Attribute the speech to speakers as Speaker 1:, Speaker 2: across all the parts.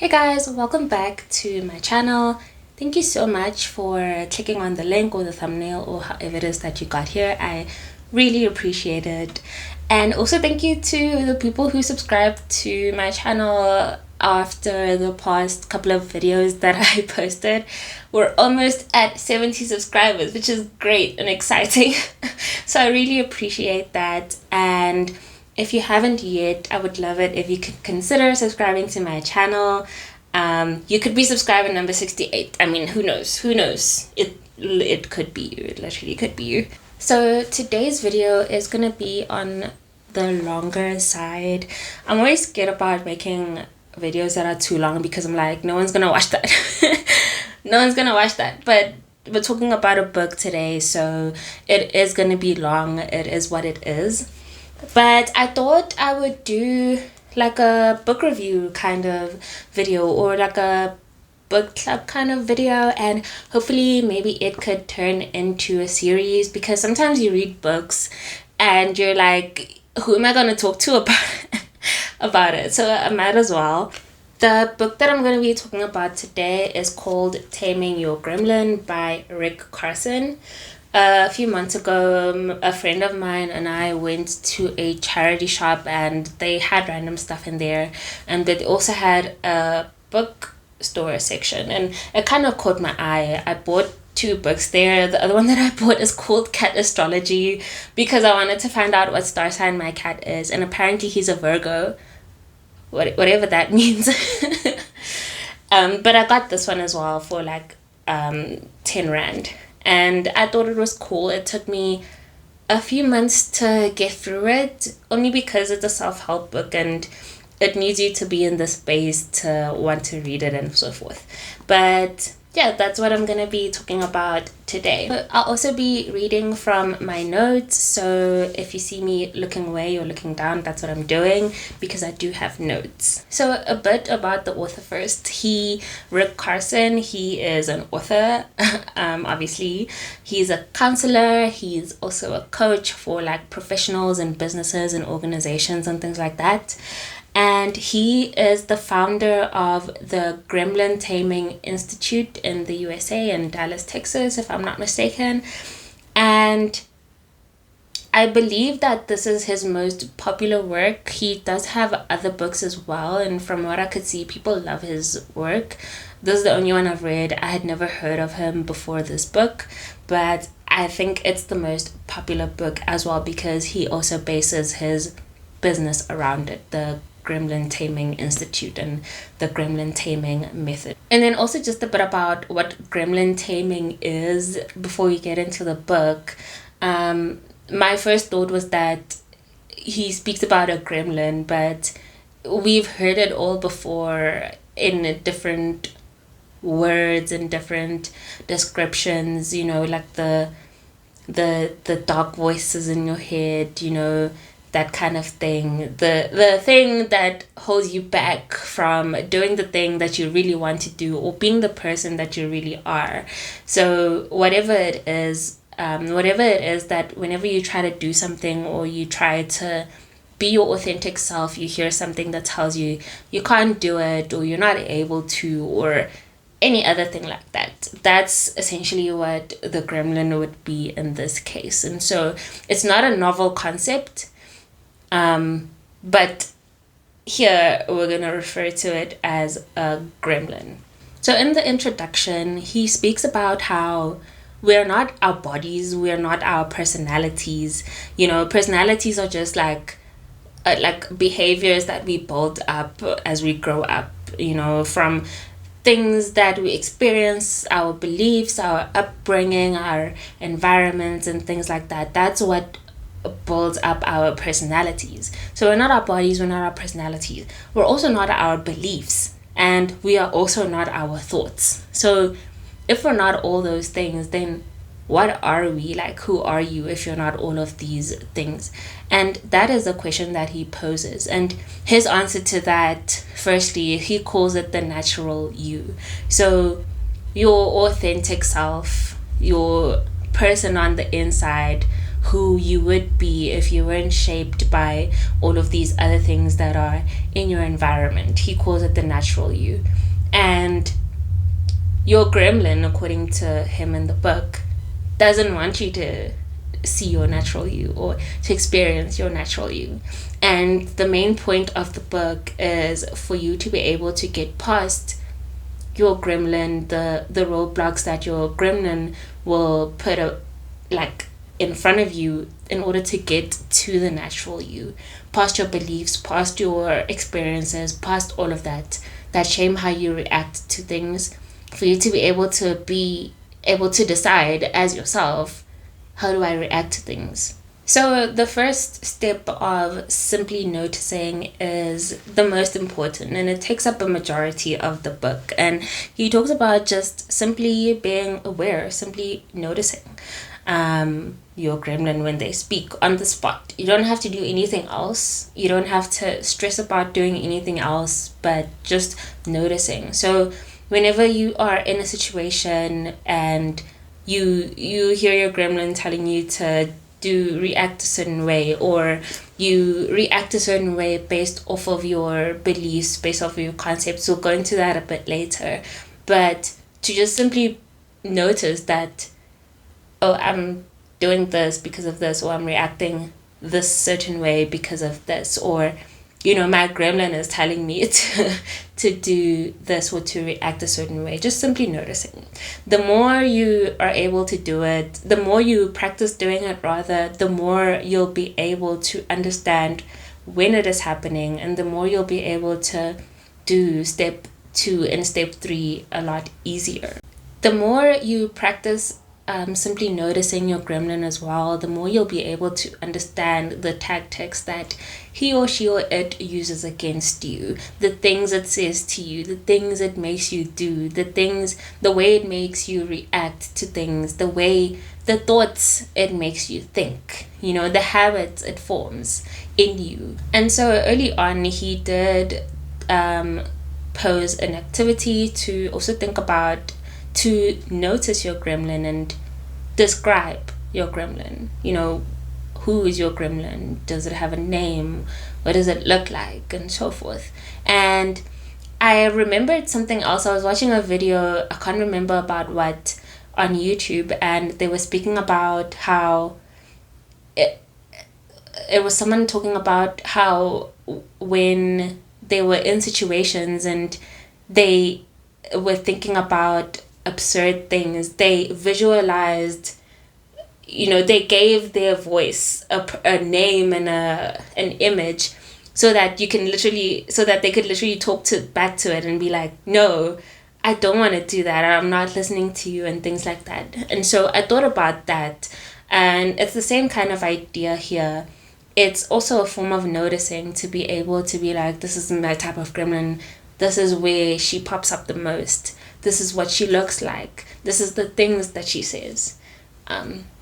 Speaker 1: Hey guys, welcome back to my channel. Thank you so much for clicking on the link or the thumbnail or however it is that you got here. I really appreciate it. And also thank you to the people who subscribed to my channel after the past couple of videos that I posted. We're almost at 70 subscribers, which is great and exciting. So I really appreciate that. And if you haven't yet, I would love it if you could consider subscribing to my channel. You could be subscriber number 68. I mean, who knows? Who knows? It could be you. It literally could be you. So today's video is gonna be on the longer side. I'm always scared about making videos that are too long because I'm like, no one's gonna watch that. No one's gonna watch that. But we're talking about a book today, so it is gonna be long. It is what it is. But I thought I would do like a book review kind of video or like a book club kind of video, and hopefully maybe it could turn into a series, because sometimes you read books and you're like, who am I going to talk to about it? So I might as well. The book that I'm going to be talking about today is called Taming Your Gremlin by Carson. A few months ago, a friend of mine and I went to a charity shop and they had random stuff in there, and they also had a bookstore section, and it kind of caught my eye. I bought 2 books there. The other one that I bought is called Cat Astrology because I wanted to find out what star sign my cat is, and apparently he's a Virgo, whatever that means. But I got this one as well for like 10 Rand. And I thought it was cool. It took me a few months to get through it, only because it's a self-help book and it needs you to be in the space to want to read it and so forth. But yeah, that's what I'm gonna be talking about today. I'll also be reading from my notes, so if you see me looking away or looking down, that's what I'm doing, because I do have notes. So a bit about the author first. Rick Carson, he is an author. Obviously he's a counselor. He's also a coach for like professionals and businesses and organizations and things like that. And he is the founder of the Gremlin Taming Institute in the USA in Dallas, Texas, if I'm not mistaken. And I believe that this is his most popular work. He does have other books as well, and from what I could see, people love his work. This is the only one I've read. I had never heard of him before this book, but I think it's the most popular book as well because he also bases his business around it, the Gremlin Taming Institute and the Gremlin Taming method. And then also just a bit about what Gremlin Taming is before we get into the book. My first thought was that he speaks about a gremlin, but we've heard it all before in different words and different descriptions, you know, like the dark voices in your head, you know, that kind of thing, the thing that holds you back from doing the thing that you really want to do or being the person that you really are. So whatever it is that whenever you try to do something or you try to be your authentic self, you hear something that tells you you can't do it or you're not able to, or any other thing like that. That's essentially what the gremlin would be in this case. And so it's not a novel concept. But here we're going to refer to it as a gremlin. So in the introduction, he speaks about how we're not our bodies, we're not our personalities. You know, personalities are just like behaviors that we build up as we grow up, you know, from things that we experience, our beliefs, our upbringing, our environments and things like that. That's what builds up our personalities. So we're not our bodies, we're not our personalities, we're also not our beliefs, and we are also not our thoughts. So if we're not all those things, then what are we? Like, who are you if you're not all of these things? And that is the question that he poses, and his answer to that, firstly, he calls it the natural you. So your authentic self, your person on the inside, who you would be if you weren't shaped by all of these other things that are in your environment. He calls it the natural you. And your gremlin, according to him in the book, doesn't want you to see your natural you or to experience your natural you. And the main point of the book is for you to be able to get past your gremlin, the roadblocks that your gremlin will put in front of you in order to get to the natural you, past your beliefs, past your experiences, past all of that shame how you react to things, for you to be able to decide as yourself, how do I react to things? So the first step of simply noticing is the most important, and it takes up a majority of the book. And he talks about just simply being aware, simply noticing your gremlin when they speak on the spot. You don't have to do anything else. You don't have to stress about doing anything else, but just noticing. So whenever you are in a situation and you hear your gremlin telling you to react a certain way, or you react a certain way based off of your beliefs, based off of your concepts, we'll go into that a bit later, but to just simply notice that, oh, I'm doing this because of this, or I'm reacting this certain way because of this, or my gremlin is telling me to do this or to react a certain way. Just simply noticing. The more you are able to do it, the more you practice doing it rather, the more you'll be able to understand when it is happening, and the more you'll be able to do step 2 and step 3 a lot easier. The more you practice simply noticing your gremlin as well, the more you'll be able to understand the tactics that he or she or it uses against you, the things it says to you, the things it makes you do, the way it makes you react to things, the thoughts it makes you think, the habits it forms in you. And so early on, he did pose an activity to also think about, to notice your gremlin and describe your gremlin. Who is your gremlin? Does it have a name? What does it look like? And so forth. And I remembered something else. I was watching a video, I can't remember about what, on YouTube, and they were speaking about how it was someone talking about how when they were in situations and they were thinking about absurd things, they visualized, they gave their voice a name and an image, so that they could literally talk back to it and be like, no, I don't want to do that, I'm not listening to you, and things like that. And so I thought about that, and it's the same kind of idea here. It's also a form of noticing, to be able to be like, this is my type of gremlin, this is where she pops up the most, this is what she looks like, this is the things that she says.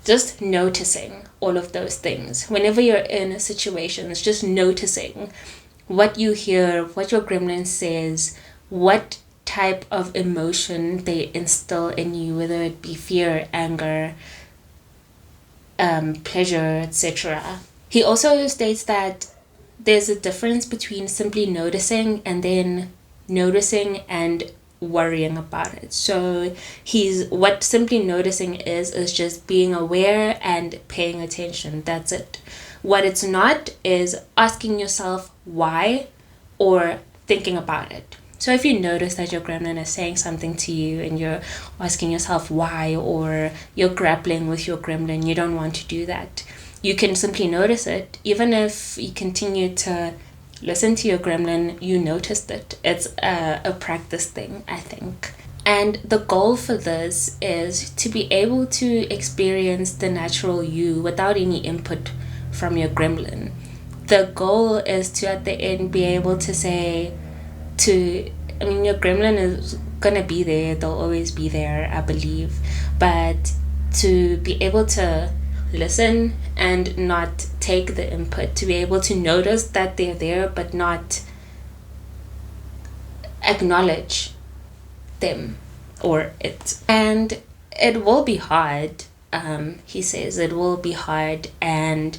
Speaker 1: Just noticing all of those things. Whenever you're in situations, just noticing what you hear, what your gremlin says, what type of emotion they instill in you, whether it be fear, anger, pleasure, etc. He also states that there's a difference between simply noticing and then noticing and worrying about it. So what simply noticing is just being aware and paying attention. That's it. What it's not is asking yourself why or thinking about it. So if you notice that your gremlin is saying something to you and you're asking yourself why, or you're grappling with your gremlin, you don't want to do that. You can simply notice it. Even if you continue to listen to your gremlin, you noticed it. It's a practice thing, I think. And the goal for this is to be able to experience the natural you without any input from your gremlin. The goal is to, at the end, be able to say your gremlin is gonna be there, they'll always be there, I believe, but to be able to listen and not take the input, to be able to notice that they're there but not acknowledge them or it. And it will be hard he says it will be hard, and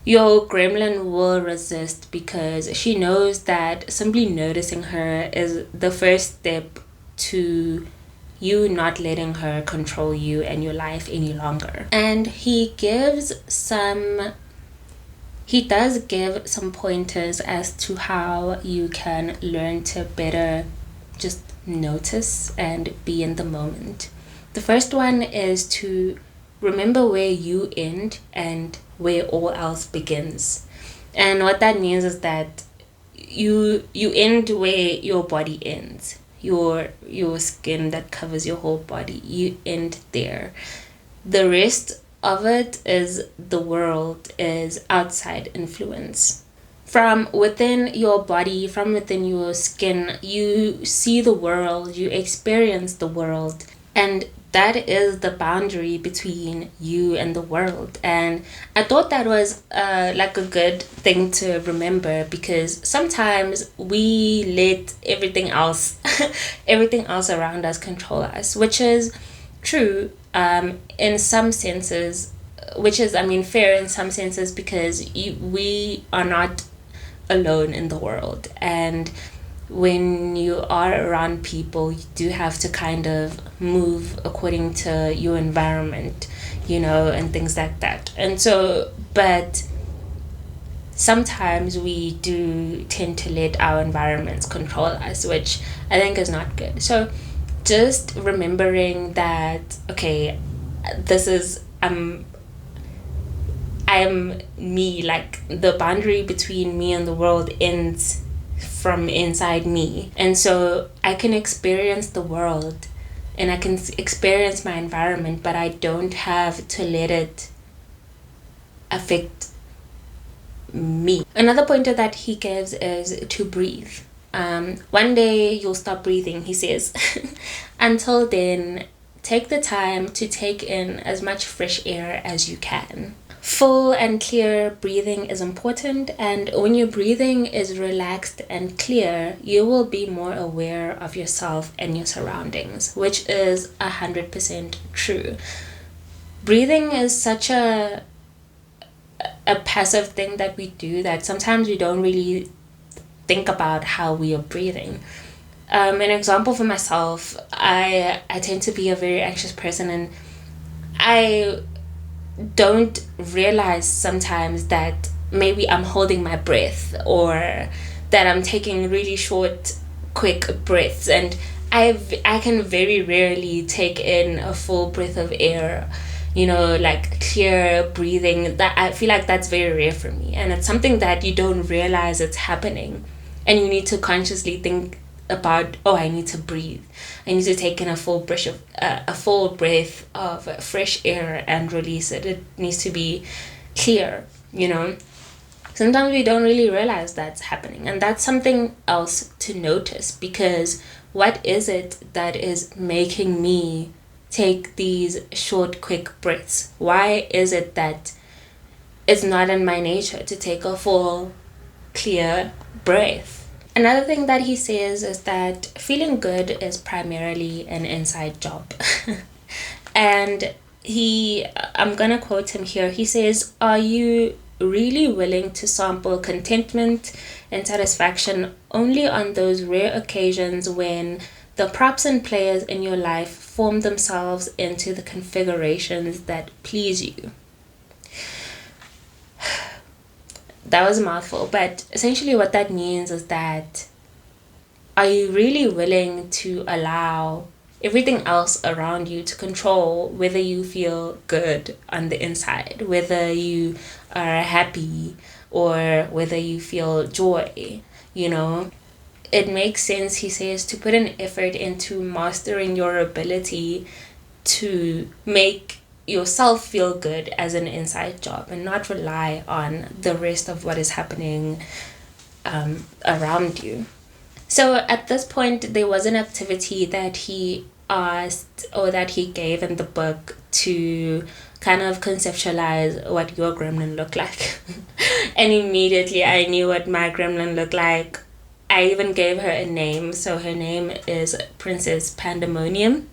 Speaker 1: your gremlin will resist because she knows that simply noticing her is the first step to you not letting her control you and your life any longer. And he does give some pointers as to how you can learn to better just notice and be in the moment. The first one is to remember where you end and where all else begins. And what that means is that you end where your body ends. Your skin that covers your whole body, you end there. The rest of it is the world, is outside influence. From within your body, from within your skin, you see the world, you experience the world, and that is the boundary between you and the world. And I thought that was like a good thing to remember, because sometimes we let everything else around us control us, which is true in some senses, which is, I mean, fair in some senses, because we are not alone in the world. And when you are around people, you do have to kind of move according to your environment, and things like that. And so, but sometimes we do tend to let our environments control us, which I think is not good. So just remembering that, okay, this is, I'm me, like the boundary between me and the world ends from inside me. And so I can experience the world and I can experience my environment, but I don't have to let it affect me. Another pointer that he gives is to breathe. One day you'll stop breathing, he says. Until then, take the time to take in as much fresh air as you can. Full and clear breathing is important, and when your breathing is relaxed and clear, you will be more aware of yourself and your surroundings, which is 100% true. Breathing is such a passive thing that we do that sometimes we don't really think about how we are breathing. An example for myself, I tend to be a very anxious person, and I don't realize sometimes that maybe I'm holding my breath, or that I'm taking really short, quick breaths, and I can very rarely take in a full breath of air, like clear breathing. That I feel like that's very rare for me, and it's something that you don't realize it's happening, and you need to consciously think about, I need to breathe. I need to take in a full breath of fresh air and release it. It needs to be clear, Sometimes we don't really realize that's happening, and that's something else to notice, because what is it that is making me take these short, quick breaths? Why is it that it's not in my nature to take a full, clear breath? Another thing that he says is that feeling good is primarily an inside job. And I'm gonna quote him here. He says, "Are you really willing to sample contentment and satisfaction only on those rare occasions when the props and players in your life form themselves into the configurations that please you?" That was a mouthful, but essentially what that means is that, are you really willing to allow everything else around you to control whether you feel good on the inside, whether you are happy, or whether you feel joy? It makes sense, he says, to put an effort into mastering your ability to make yourself feel good as an inside job, and not rely on the rest of what is happening around you. So at this point, there was an activity that he asked, or that he gave in the book, to kind of conceptualize what your gremlin looked like. And immediately I knew what my gremlin looked like. I even gave her a name. So her name is Princess Pandemonium.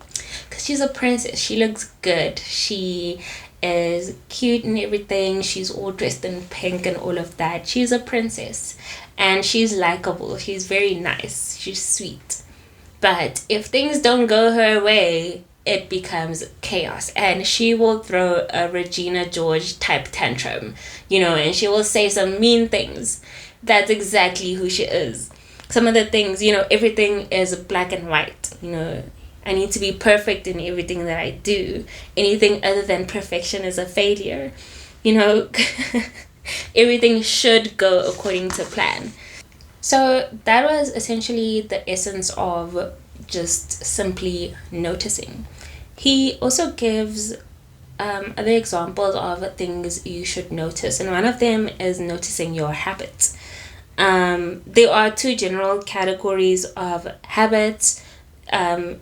Speaker 1: because she's a princess. She looks good. She is cute and everything. She's all dressed in pink and all of that. She's a princess, and she's likable. She's very nice. She's sweet. But if things don't go her way, it becomes chaos, and she will throw a Regina George type tantrum, and she will say some mean things. That's exactly who she is. Some of the things, everything is black and white. I need to be perfect in everything that I do. Anything other than perfection is a failure. Everything should go according to plan. So that was essentially the essence of just simply noticing. He also gives other examples of things you should notice, and one of them is noticing your habits. There are two general categories of habits,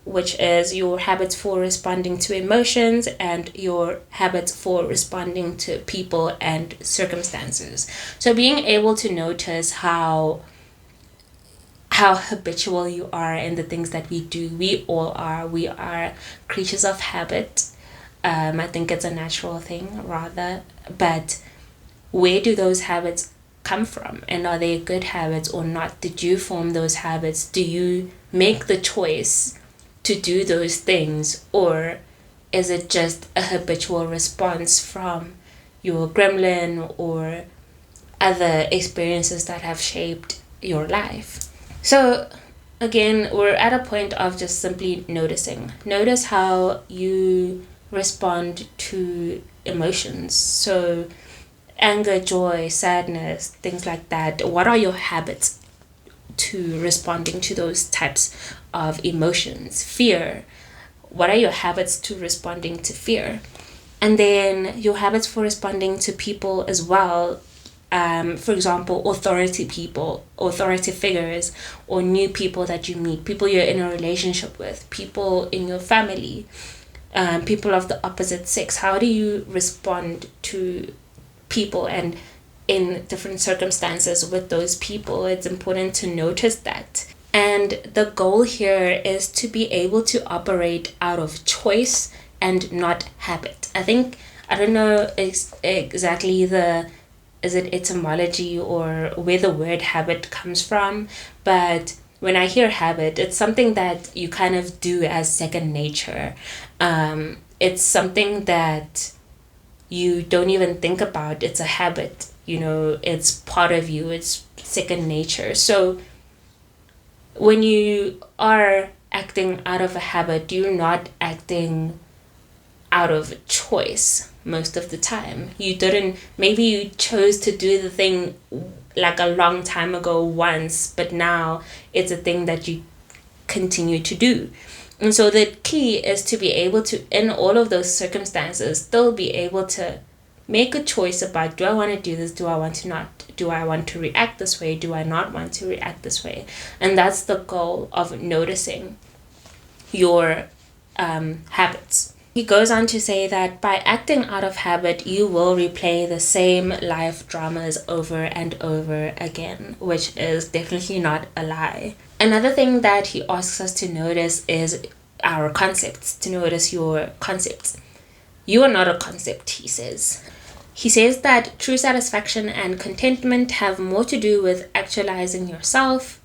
Speaker 1: which is your habits for responding to emotions and your habits for responding to people and circumstances. So being able to notice how habitual you are in the things that we do. We all are. We are creatures of habit. I think it's a natural thing, rather. But where do those habits come from? And are they good habits or not? Did you form those habits? Do you make the choice to do those things? Or is it just a habitual response from your gremlin or other experiences that have shaped your life? So again, we're at a point of just simply noticing. Notice how you respond to emotions. So anger, joy, sadness, things like that. What are your habits to responding to those types of emotions? Fear. What are your habits to responding to fear? And then your habits for responding to people as well. For example, authority figures, or new people that you meet, people you're in a relationship with, people in your family, people of the opposite sex. How do you respond to people and in different circumstances with those people? It's important to notice that. And the goal here is to be able to operate out of choice and not habit. I don't know exactly is it etymology or where the word habit comes from, but when I hear habit, it's something that you kind of do as second nature. It's something that you don't even think about. It's a habit, it's part of you, it's second nature. So when you are acting out of a habit, you're not acting out of choice most of the time. Maybe you chose to do the thing like a long time ago once, but now it's a thing that you continue to do. And so the key is to be able to, in all of those circumstances, still be able to make a choice about, do I want to do this? Do I want to not? Do I want to react this way? Do I not want to react this way? And that's the goal of noticing your habits. He goes on to say that by acting out of habit, you will replay the same life dramas over and over again, which is definitely not a lie. Another thing that he asks us to notice is our concepts, to notice your concepts. You are not a concept, he says. He says that true satisfaction and contentment have more to do with actualizing yourself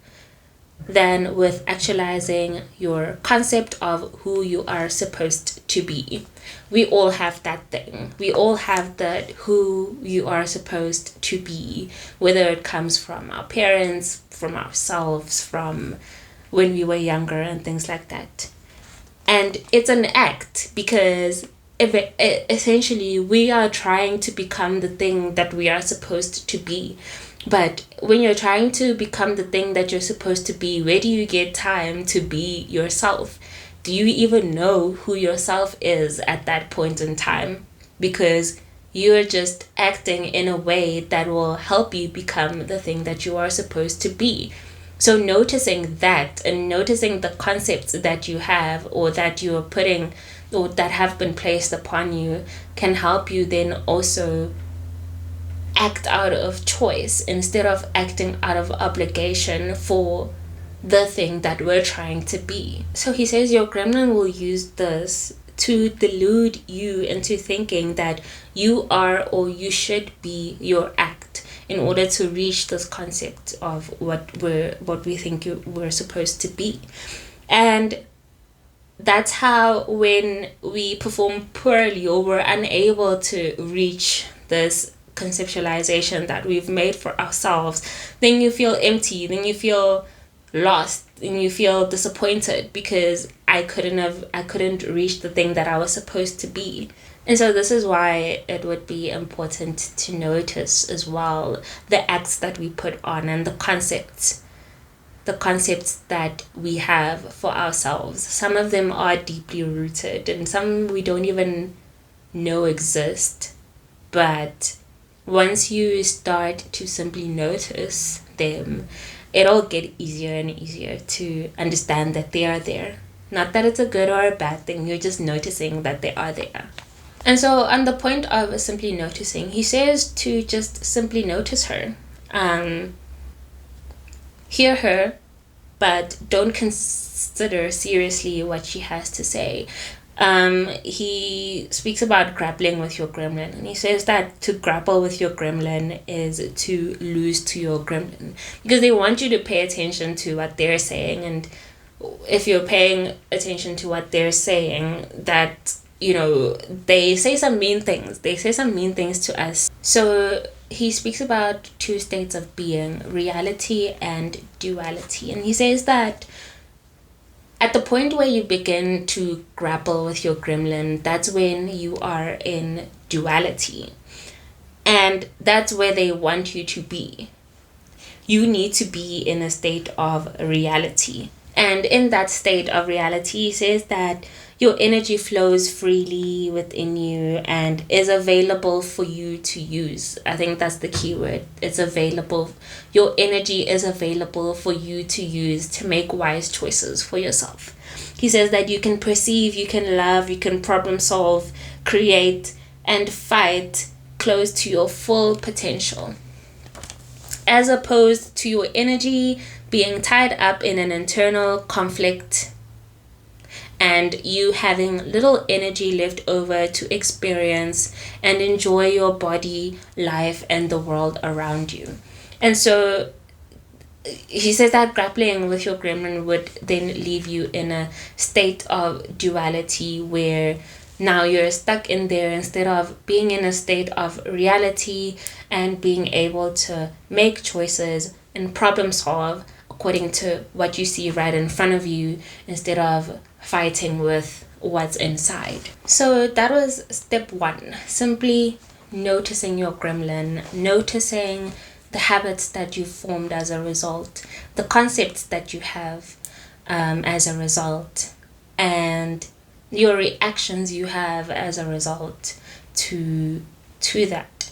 Speaker 1: than with actualizing your concept of who you are supposed to be. We all have that thing. We all have that who you are supposed to be, whether it comes from our parents, from ourselves, from when we were younger and things like that. And it's an act, because essentially we are trying to become the thing that we are supposed to be. But when you're trying to become the thing that you're supposed to be, where do you get time to be yourself? Do you even know who yourself is at that point in time? Because you're just acting in a way that will help you become the thing that you are supposed to be. So noticing that and noticing the concepts that you have or that you are putting or that have been placed upon you can help you then also act out of choice instead of acting out of obligation for the thing that we're trying to be. So he says your gremlin will use this to delude you into thinking that you are or you should be your act in order to reach this concept of what we think we're supposed to be. And that's how when we perform poorly or we're unable to reach this conceptualization that we've made for ourselves, then you feel empty, then you feel lost, and you feel disappointed because I couldn't reach the thing that I was supposed to be. And so this is why it would be important to notice as well the acts that we put on and the concepts that we have for ourselves. Some of them are deeply rooted and some we don't even know exist. But once you start to simply notice them, it'll get easier and easier to understand that they are there. Not that it's a good or a bad thing, you're just noticing that they are there. And so on the point of simply noticing, he says to just simply notice her. Hear her, but don't consider seriously what she has to say. He speaks about grappling with your gremlin, and he says that to grapple with your gremlin is to lose to your gremlin, because they want you to pay attention to what they're saying. And if you're paying attention to what they're saying, that, you know, they say some mean things to us. So he speaks about two states of being, reality and duality. And he says that at the point where you begin to grapple with your gremlin, that's when you are in duality. And that's where they want you to be. You need to be in a state of reality. And in that state of reality, he says that your energy flows freely within you and is available for you to use. I think that's the key word. It's available. Your energy is available for you to use to make wise choices for yourself. He says that you can perceive, you can love, you can problem solve, create, and fight close to your full potential, as opposed to your energy being tied up in an internal conflict and you having little energy left over to experience and enjoy your body, life, and the world around you. And so he says that grappling with your gremlin would then leave you in a state of duality where now you're stuck in there instead of being in a state of reality and being able to make choices and problem solve according to what you see right in front of you instead of fighting with what's inside. So that was step one, simply noticing your gremlin, noticing the habits that you formed as a result, the concepts that you have as a result, and your reactions you have as a result to that.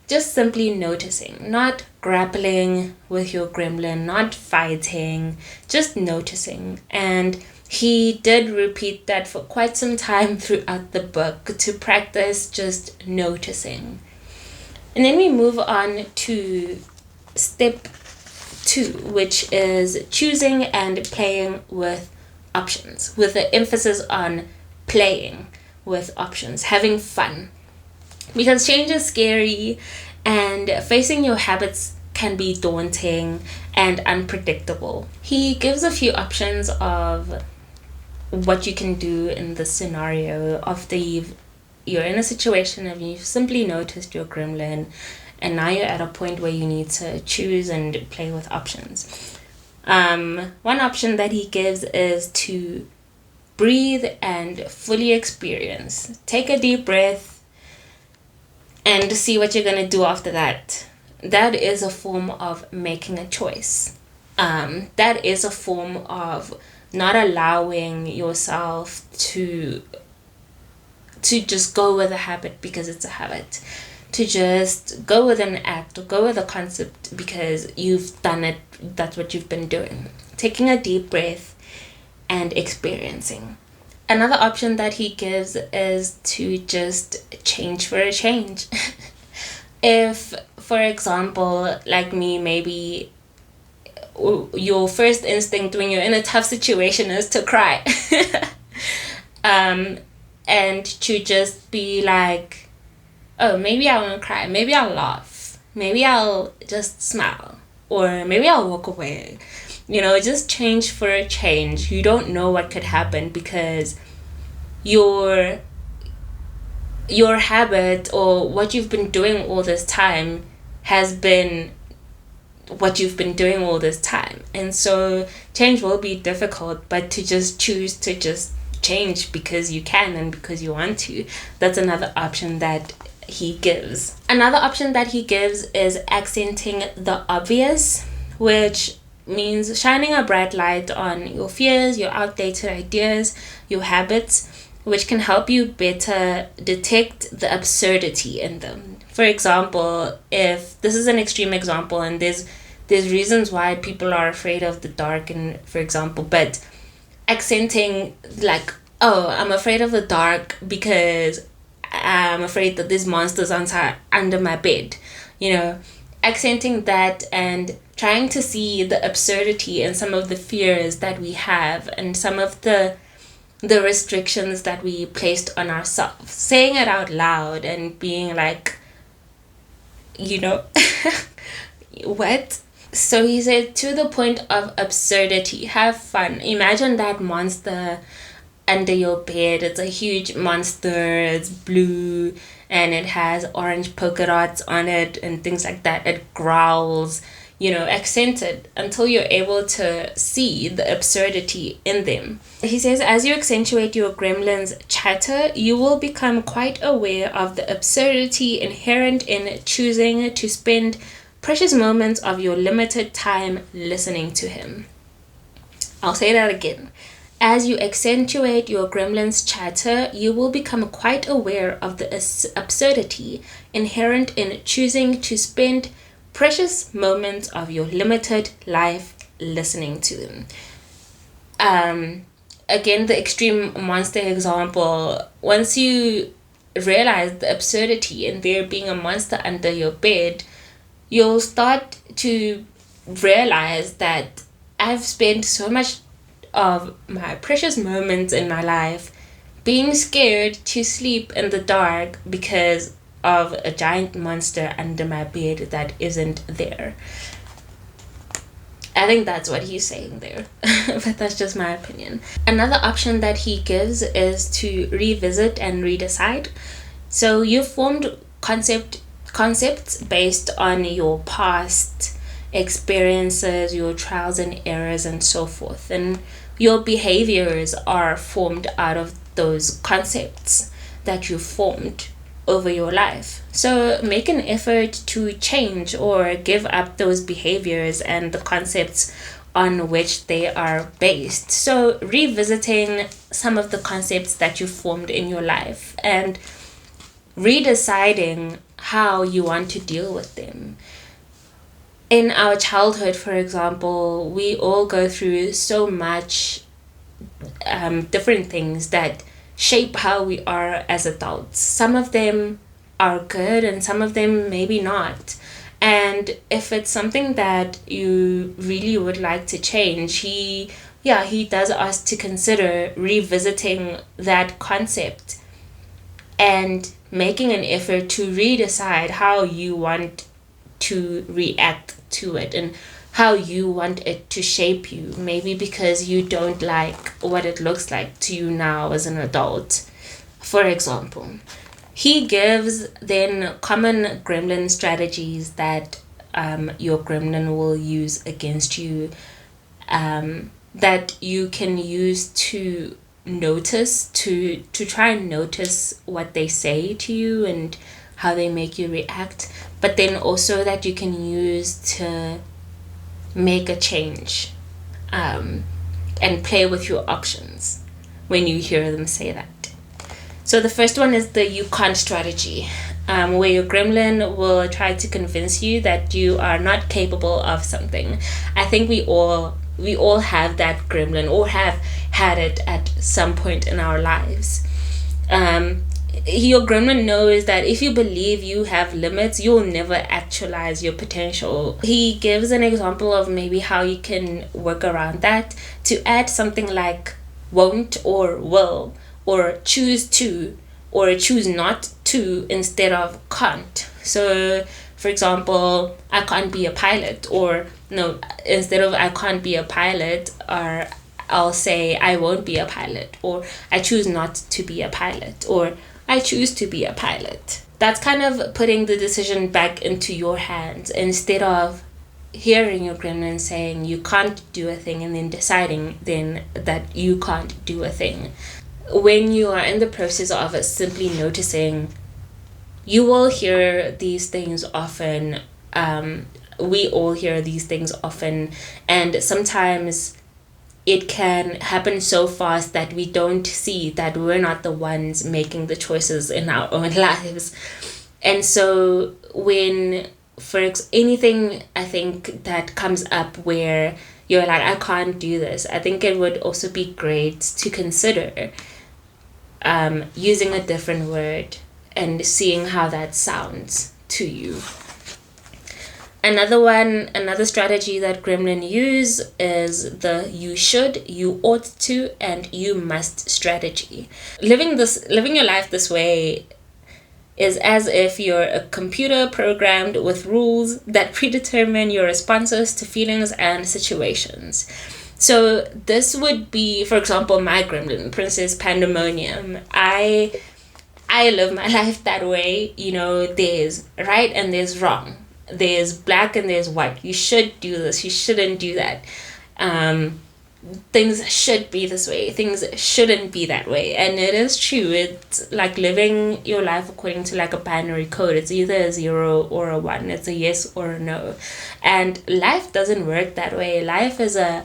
Speaker 1: Just simply noticing, not grappling with your gremlin, not fighting, just noticing. And he did repeat that for quite some time throughout the book, to practice just noticing. And then we move on to step 2, which is choosing and playing with options, with the emphasis on playing with options, having fun. Because change is scary and facing your habits can be daunting and unpredictable. He gives a few options of what you can do in this scenario after you're in a situation and you've simply noticed your gremlin and now you're at a point where you need to choose and play with options. One option that he gives is to breathe and fully experience. Take a deep breath and see what you're going to do after that. That is a form of making a choice. That is a form of not allowing yourself to just go with a habit because it's a habit. To just go with an act or go with a concept because you've done it, that's what you've been doing. Taking a deep breath and experiencing. Another option that he gives is to just change for a change. If, for example, like me, maybe your first instinct when you're in a tough situation is to cry. And to just be like, oh, maybe I won't cry, maybe I'll laugh, maybe I'll just smile, or maybe I'll walk away. Just change for a change. You don't know what could happen, because your habit, or what you've been doing all this time, has been what you've been doing all this time. And so change will be difficult, but to just choose to just change because you can and because you want to, that's another option that he gives. Another option that he gives is accenting the obvious, which means shining a bright light on your fears, your outdated ideas, your habits, which can help you better detect the absurdity in them. For example, if this is an extreme example, and there's reasons why people are afraid of the dark, and for example, but accenting like, oh, I'm afraid of the dark because I'm afraid that there's monsters under my bed, accenting that and trying to see the absurdity in some of the fears that we have, and some of the restrictions that we placed on ourselves, saying it out loud and being like, what? So he said, to the point of absurdity, have fun. Imagine that monster under your bed. It's a huge monster, it's blue, and it has orange polka dots on it and things like that. It growls, accent it until you're able to see the absurdity in them. He says, as you accentuate your gremlin's chatter, you will become quite aware of the absurdity inherent in choosing to spend precious moments of your limited time listening to him. I'll say that again. As you accentuate your gremlin's chatter, you will become quite aware of the absurdity inherent in choosing to spend precious moments of your limited life listening to them. Again, the extreme monster example, once you realize the absurdity in there being a monster under your bed, you'll start to realize that I've spent so much of my precious moments in my life being scared to sleep in the dark because of a giant monster under my bed that isn't there. I think that's what he's saying there, but that's just my opinion. Another option that he gives is to revisit and redecide. So you've formed concepts based on your past experiences, your trials and errors, and so forth, and your behaviors are formed out of those concepts that you formed over your life. So make an effort to change or give up those behaviors and the concepts on which they are based. So revisiting some of the concepts that you formed in your life and redeciding how you want to deal with them. In our childhood, for example, we all go through so much different things that shape how we are as adults. Some of them are good and some of them maybe not. And if it's something that you really would like to change, he does ask to consider revisiting that concept and making an effort to redecide how you want to react to it and how you want it to shape you. Maybe because you don't like what it looks like to you now as an adult, for example. He gives then common gremlin strategies that your gremlin will use against you, that you can use to notice, to try and notice what they say to you and how they make you react, but then also that you can use to make a change, and play with your options when you hear them say that. So the first one is the you can't strategy, where your gremlin will try to convince you that you are not capable of something. I think we all have that gremlin or have had it at some point in our lives. your gremlin knows that if you believe you have limits, you'll never actualize your potential. He gives an example of maybe how you can work around that to add something like won't or will, or choose to, or choose not to instead of can't. So for example, I can't be a pilot, or no, instead of I can't be a pilot, or I'll say I won't be a pilot, or I choose not to be a pilot, or I choose to be a pilot. That's kind of putting the decision back into your hands instead of hearing your gremlin saying you can't do a thing and then deciding then that you can't do a thing. When you are in the process of simply noticing, you will hear these things often. We all hear these things often, and sometimes it can happen so fast that we don't see that we're not the ones making the choices in our own lives. And so when anything I think that comes up where you're like, I can't do this, I think it would also be great to consider using a different word and seeing how that sounds to you. Another strategy that gremlin use is the you should, you ought to, and you must strategy. Living your life this way is as if you're a computer programmed with rules that predetermine your responses to feelings and situations. So this would be, for example, my gremlin, Princess Pandemonium. I live my life that way. There's right and there's wrong. There's black and there's white. You should do this. You shouldn't do that. Things should be this way. Things shouldn't be that way. And it is true. It's like living your life according to like a binary code. It's either a 0 or a 1. It's a yes or a no. And life doesn't work that way. Life is a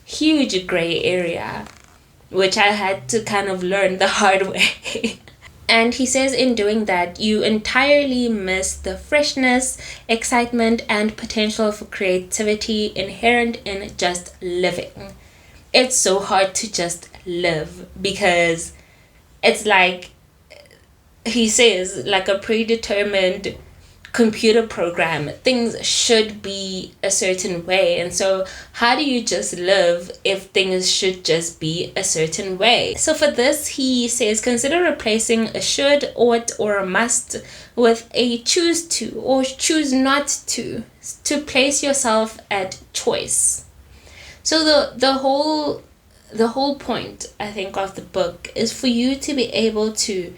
Speaker 1: huge gray area, which I had to kind of learn the hard way. And he says in doing that, you entirely miss the freshness, excitement, and potential for creativity inherent in just living. It's so hard to just live because it's like, he says, like a predetermined computer program. Things should be a certain way. And so how do you just live if things should just be a certain way? So for this, he says, consider replacing a should, ought, or a must with a choose to or choose not to place yourself at choice. So the whole point, I think, of the book is for you to be able to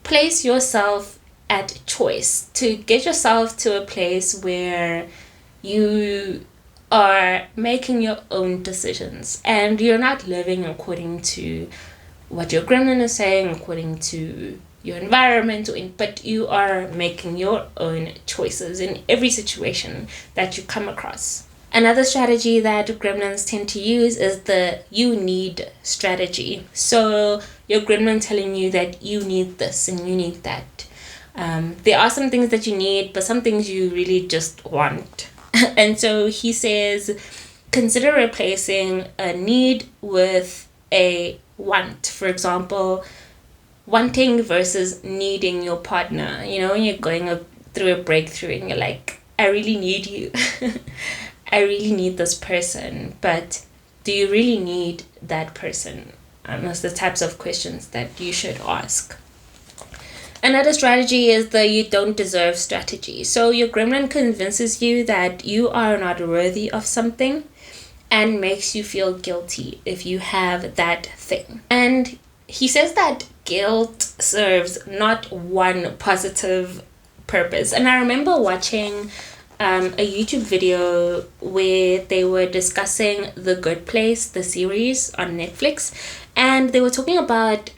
Speaker 1: place yourself at choice, to get yourself to a place where you are making your own decisions and you're not living according to what your gremlin is saying, according to your environment, but you are making your own choices in every situation that you come across. Another strategy that gremlins tend to use is the you need strategy. So your gremlin telling you that you need this and you need that. There are some things that you need, but some things you really just want. And so he says, consider replacing a need with a want. For example, wanting versus needing your partner. When you're going through a breakthrough and you're like, I really need you. I really need this person. But do you really need that person? That's the types of questions that you should ask. Another strategy is the you don't deserve strategy. So your gremlin convinces you that you are not worthy of something and makes you feel guilty if you have that thing. And he says that guilt serves not one positive purpose. And I remember watching a YouTube video where they were discussing The Good Place, the series on Netflix, and they were talking about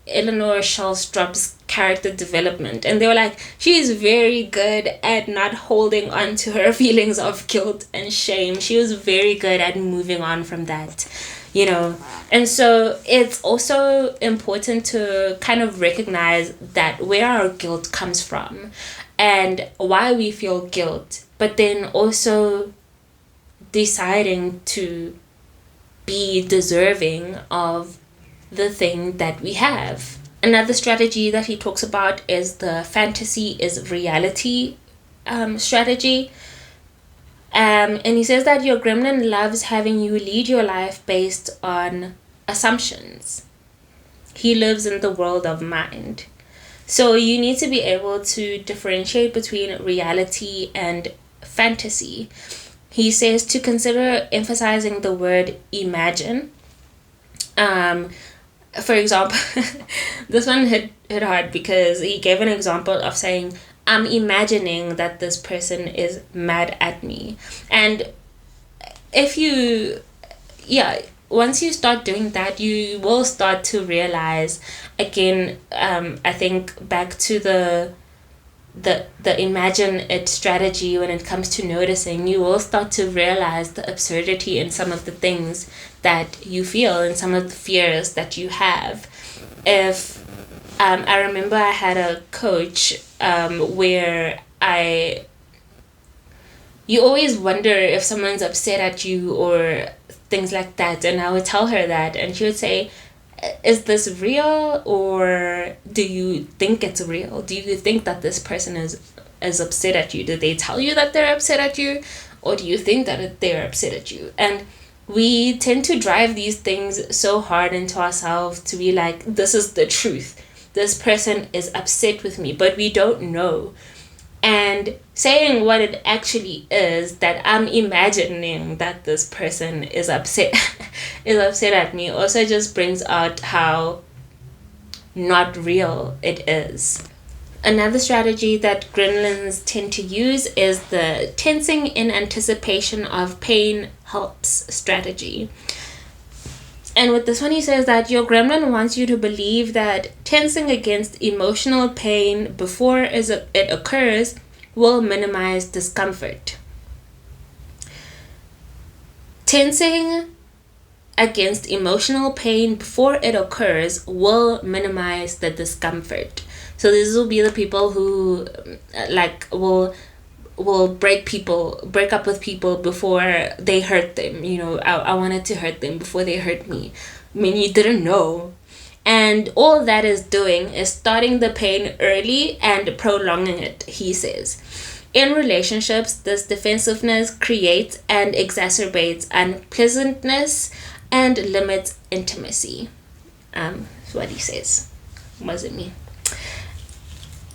Speaker 1: Eleanor Shellstrup's character development, and they were like, she is very good at not holding on to her feelings of guilt and shame. She was very good at moving on from that, and so it's also important to kind of recognize that where our guilt comes from and why we feel guilt, but then also deciding to be deserving of the thing that we have. Another strategy that he talks about is the fantasy is reality strategy. And he says that your gremlin loves having you lead your life based on assumptions. He lives in the world of mind. So you need to be able to differentiate between reality and fantasy. He says to consider emphasizing the word imagine. For example, this one hit hard because he gave an example of saying, I'm imagining that this person is mad at me. And if you, yeah, once you start doing that, you will start to realize, again, I think back to the imagine it strategy when it comes to noticing, you will start to realize the absurdity in some of the things that you feel and some of the fears that you have. If I remember I had a coach where you always wonder if someone's upset at you or things like that, and I would tell her that, and she would say, is this real, or do you think it's real? Do you think that this person is upset at you? Did they tell you that they're upset at you, or do you think that they're upset at you? And we tend to drive these things so hard into ourselves to be like, this is the truth, this person is upset with me, but we don't know. And saying what it actually is, that I'm imagining that this person is upset at me, also just brings out how not real it is. Another strategy that gremlins tend to use is the tensing in anticipation of pain helps strategy. And with this one, he says that your gremlin wants you to believe that tensing against emotional pain before it occurs will minimize discomfort. Tensing against emotional pain before it occurs will minimize the discomfort. So these will be the people who will break up with people before they hurt them. I wanted to hurt them before they hurt me. I mean, you didn't know. And all that is doing is starting the pain early and prolonging it, he says. In relationships, this defensiveness creates and exacerbates unpleasantness and limits intimacy. That's what he says. Wasn't me.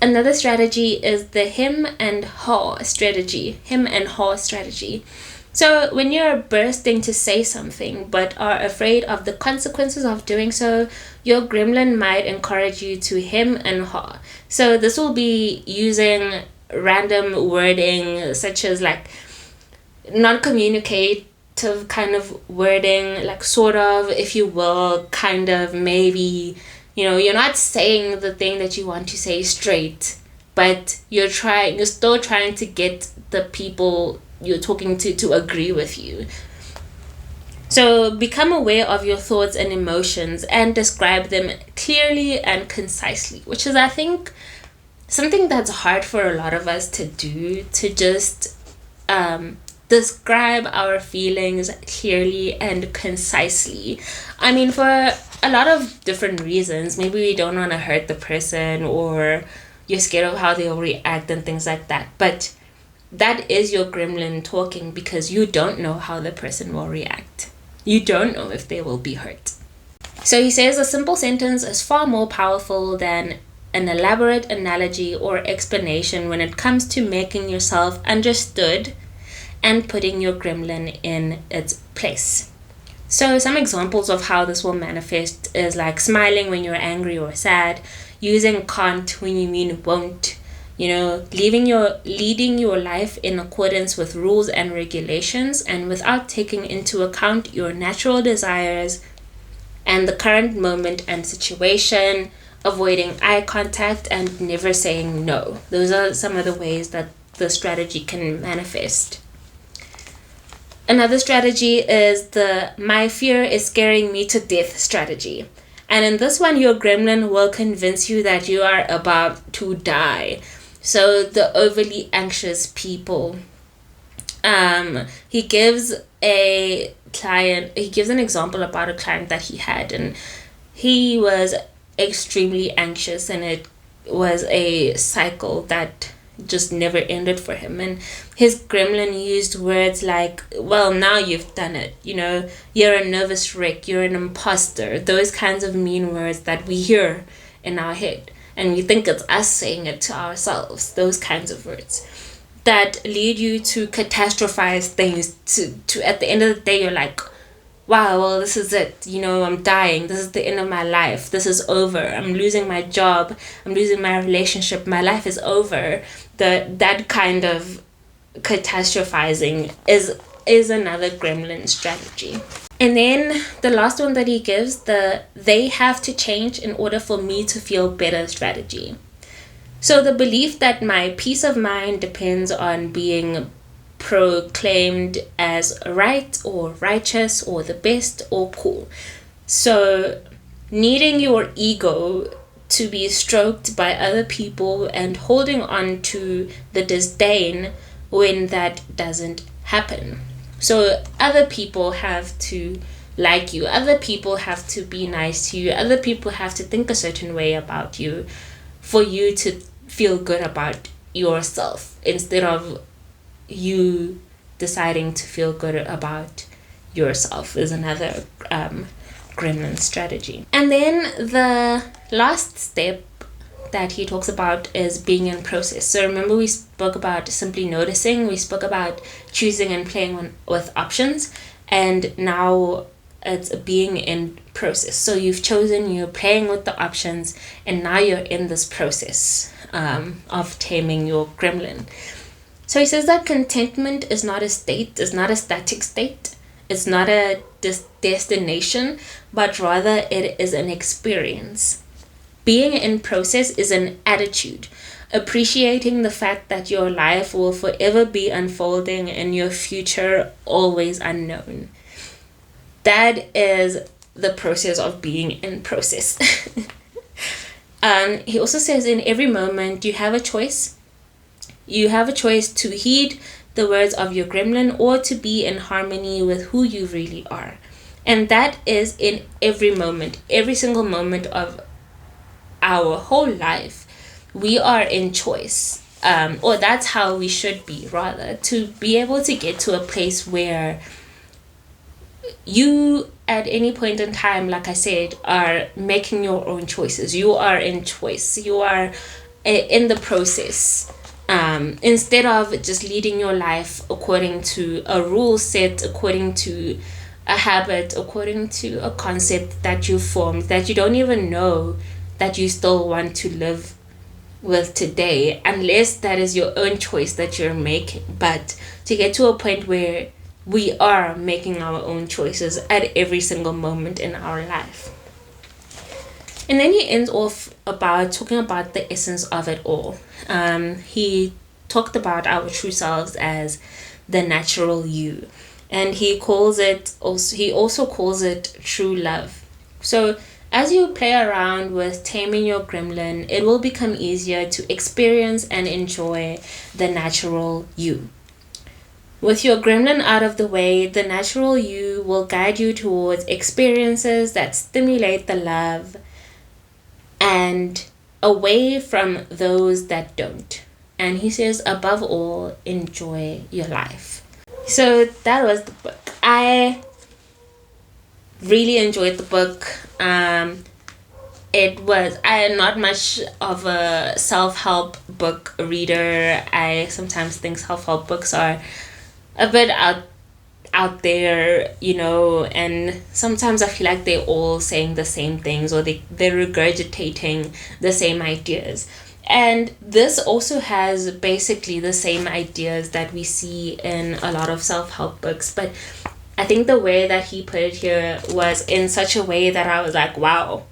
Speaker 1: Another strategy is the him and haw strategy. So when you're bursting to say something but are afraid of the consequences of doing so, your gremlin might encourage you to hem and haw. So this will be using random wording such as like non-communicative kind of wording, like sort of, if you will, kind of, maybe. You're not saying the thing that you want to say straight, but you're still trying to get the people you're talking to agree with you. So become aware of your thoughts and emotions and describe them clearly and concisely, which is, I think, something that's hard for a lot of us to do, to just describe our feelings clearly and concisely. I mean, for a lot of different reasons. Maybe we don't want to hurt the person, or you're scared of how they'll react and things like that. But that is your gremlin talking, because you don't know how the person will react. You don't know if they will be hurt. So he says a simple sentence is far more powerful than an elaborate analogy or explanation when it comes to making yourself understood and putting your gremlin in its place. So some examples of how this will manifest is like smiling when you're angry or sad, using can't when you mean won't, leading your life in accordance with rules and regulations and without taking into account your natural desires and the current moment and situation, avoiding eye contact and never saying no. Those are some of the ways that the strategy can manifest. Another strategy is the my fear is scaring me to death strategy. And in this one, your gremlin will convince you that you are about to die. So the overly anxious people. He gives an example about a client that he had, and he was extremely anxious, and it was a cycle that just never ended for him. And his gremlin used words like, well, now you've done it, you're a nervous wreck, you're an imposter, those kinds of mean words that we hear in our head, and we think it's us saying it to ourselves. Those kinds of words that lead you to catastrophize things, to at the end of the day you're like, wow, well, this is it, I'm dying, this is the end of my life, this is over, I'm losing my job, I'm losing my relationship, my life is over. That kind of catastrophizing is another gremlin strategy. And then the last one that he gives, they have to change in order for me to feel better strategy. So the belief that my peace of mind depends on being proclaimed as right or righteous or the best or cool. So needing your ego to be stroked by other people and holding on to the disdain when that doesn't happen. So other people have to like you, other people have to be nice to you, other people have to think a certain way about you for you to feel good about yourself, instead of you deciding to feel good about yourself, is another gremlin strategy. And then the last step that he talks about is being in process. So remember, we spoke about simply noticing, we spoke about choosing and playing with options, and now it's being in process. So you've chosen, you're playing with the options, and now you're in this process of taming your gremlin. So he says that contentment is not a state, is not a static state, it's not a destination, but rather it is an experience. Being in process is an attitude, appreciating the fact that your life will forever be unfolding and your future always unknown. That is the process of being in process. He also says in every moment you have a choice. You have a choice to heed the words of your gremlin or to be in harmony with who you really are. And that is in every moment, every single moment of our whole life. We are in choice. Or that's how we should be, rather, to be able to get to a place where you at any point in time, like I said, are making your own choices. You are in choice. You are in the process. Instead of just leading your life according to a rule set, according to a habit, according to a concept that you formed, that you don't even know that you still want to live with today, unless that is your own choice that you're making. But to get to a point where we are making our own choices at every single moment in our life. And then he ends off about talking about the essence of it all. He talked about our true selves as the natural you, and he also calls it true love. So as you play around with taming your gremlin, it will become easier to experience and enjoy the natural you. With your gremlin out of the way, the natural you will guide you towards experiences that stimulate the love and away from those that don't. And he says, above all, enjoy your life. So that was the book. I really enjoyed the book. I am not much of a self-help book reader. I sometimes think self-help books are a bit out there, and sometimes I feel like they're all saying the same things, or they're regurgitating the same ideas. And this also has basically the same ideas that we see in a lot of self-help books, but I think the way that he put it here was in such a way that I was like, wow,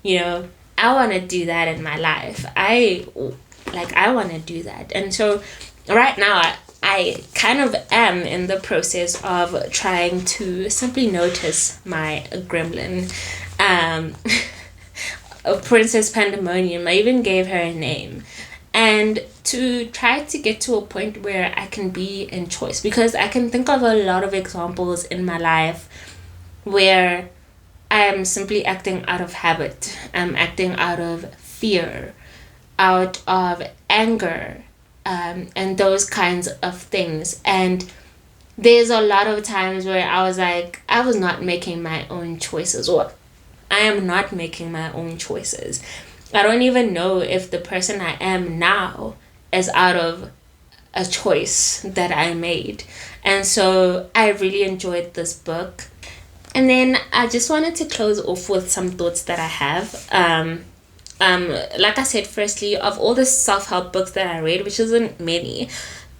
Speaker 1: I want to do that in my life. I want to do that. And so right now I kind of am in the process of trying to simply notice my gremlin. Princess Pandemonium, I even gave her a name. And to try to get to a point where I can be in choice. Because I can think of a lot of examples in my life where I'm simply acting out of habit. I'm acting out of fear, out of anger, and those kinds of things. And there's a lot of times where I was like, I was not making my own choices, or I am not making my own choices. I don't even know if the person I am now is out of a choice that I made. And so I really enjoyed this book. And then I just wanted to close off with some thoughts that I have. Like I said, firstly, of all the self-help books that I read, which isn't many,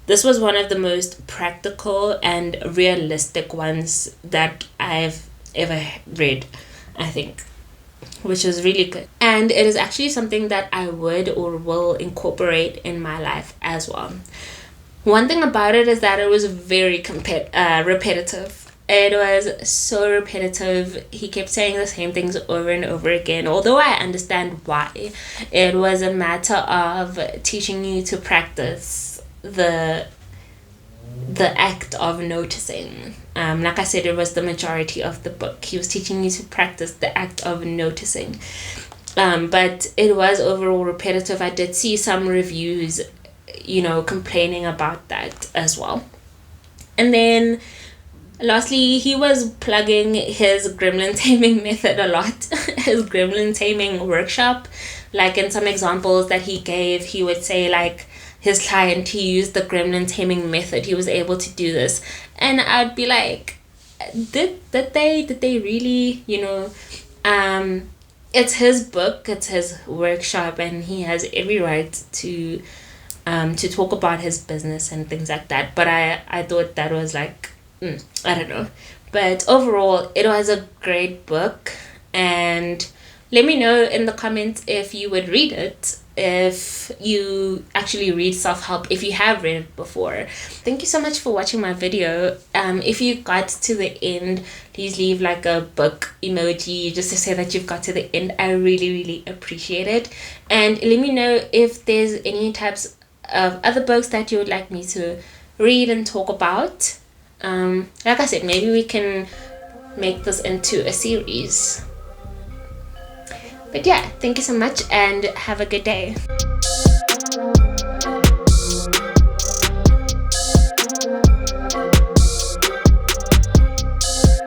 Speaker 1: this was one of the most practical and realistic ones that I've ever read, I think, which was really good. And it is actually something that I would or will incorporate in my life as well. One thing about it is that it was very repetitive. It was so repetitive. He kept saying the same things over and over again. Although I understand why, it was a matter of teaching you to practice the act of noticing. Like I said, it was the majority of the book. He was teaching you to practice the act of noticing. But it was overall repetitive. I did see some reviews, complaining about that as well. And then lastly, he was plugging his gremlin taming method a lot, his gremlin taming workshop. Like in some examples that he gave, he would say like his client, he used the gremlin taming method, he was able to do this. And I'd be like, did they really, it's his book, it's his workshop, and he has every right to talk about his business and things like that. But I thought that was like, I don't know. But overall, it was a great book. And let me know in the comments if you would read it, if you actually read self-help, if you have read it before. Thank you so much for watching my video. If you got to the end, please leave like a book emoji just to say that you've got to the end. I really, really appreciate it. And let me know if there's any types of other books that you would like me to read and talk about. Like I said, maybe we can make this into a series. But yeah, thank you so much and have a good day.